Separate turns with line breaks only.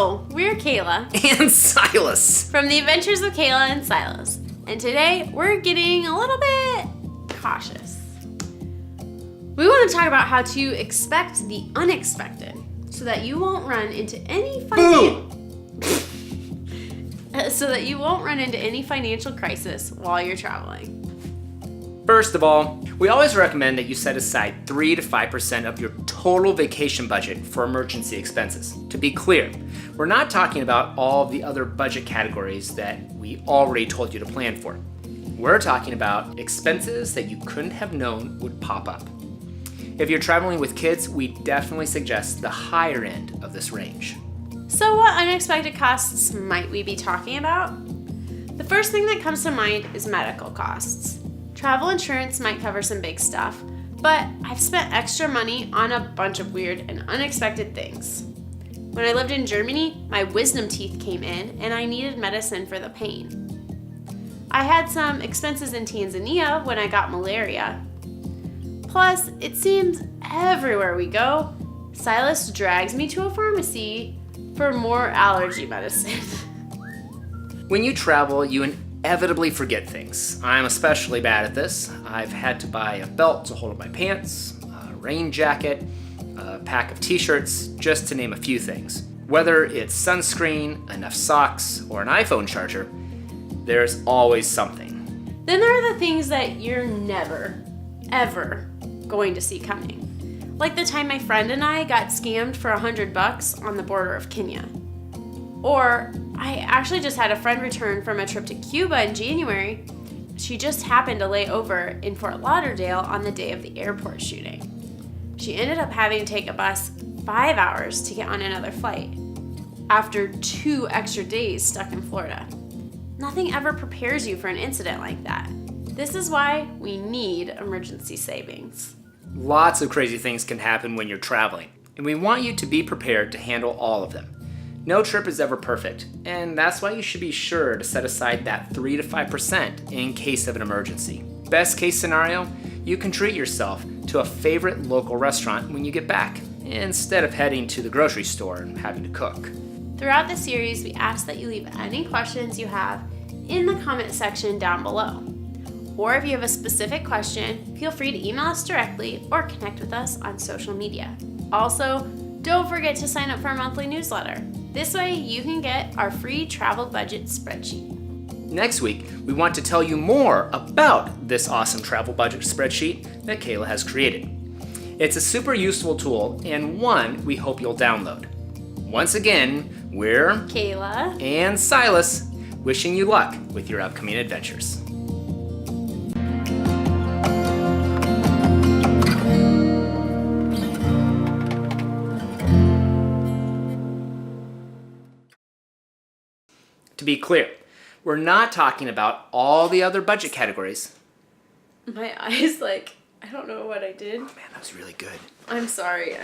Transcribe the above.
Hello, we're Kayla
And Silas.
from the Adventures of Kayla and Silas. And today we're getting a little bit cautious. We want to talk about how to expect the unexpected so that you won't run into any financial crisis while you're traveling.
First of all, we always recommend that you set aside 3 to 5% of your total vacation budget for emergency expenses. To be clear, we're not talking about all of the other budget categories that we already told you to plan for. We're talking about expenses that you couldn't have known would pop up. If you're traveling with kids, we definitely suggest the higher end of this range.
So what unexpected costs might we be talking about? The first thing that comes to mind is medical costs. Travel insurance might cover some big stuff, but I've spent extra money on a bunch of weird and unexpected things. When I lived in Germany, my wisdom teeth came in and I needed medicine for the pain. I had some expenses in Tanzania when I got malaria. Plus, it seems everywhere we go, Silas drags me to a pharmacy for more allergy medicine.
When you travel, you inevitably forget things. I'm especially bad at this. I've had to buy a belt to hold up my pants, a rain jacket, a pack of t-shirts, just to name a few things. Whether it's sunscreen, enough socks, or an iPhone charger, there's always something.
Then there are the things that you're never, ever going to see coming. Like the time my friend and I got scammed for $100 on the border of Kenya. Or I actually just had a friend return from a trip to Cuba in January. She just happened to lay over in Fort Lauderdale on the day of the airport shooting. She ended up having to take a bus 5 hours to get on another flight after 2 extra days stuck in Florida. Nothing ever prepares you for an incident like that. This is why we need emergency savings.
Lots of crazy things can happen when you're traveling, and we want you to be prepared to handle all of them. No trip is ever perfect, and that's why you should be sure to set aside that 3 to 5% in case of an emergency. Best case scenario, you can treat yourself to a favorite local restaurant when you get back, instead of heading to the grocery store and having to cook.
Throughout the series, we ask that you leave any questions you have in the comment section down below. Or if you have a specific question, feel free to email us directly or connect with us on social media. Also, don't forget to sign up for our monthly newsletter. This way you can get our free travel budget spreadsheet.
Next week, we want to tell you more about this awesome travel budget spreadsheet that Kayla has created. It's a super useful tool and one we hope you'll download. Once again, we're
Kayla
and Silas wishing you luck with your upcoming adventures. To be clear, we're not talking about all the other budget categories.
My eyes, I don't know what I did.
Oh man, that was really good.
I'm sorry.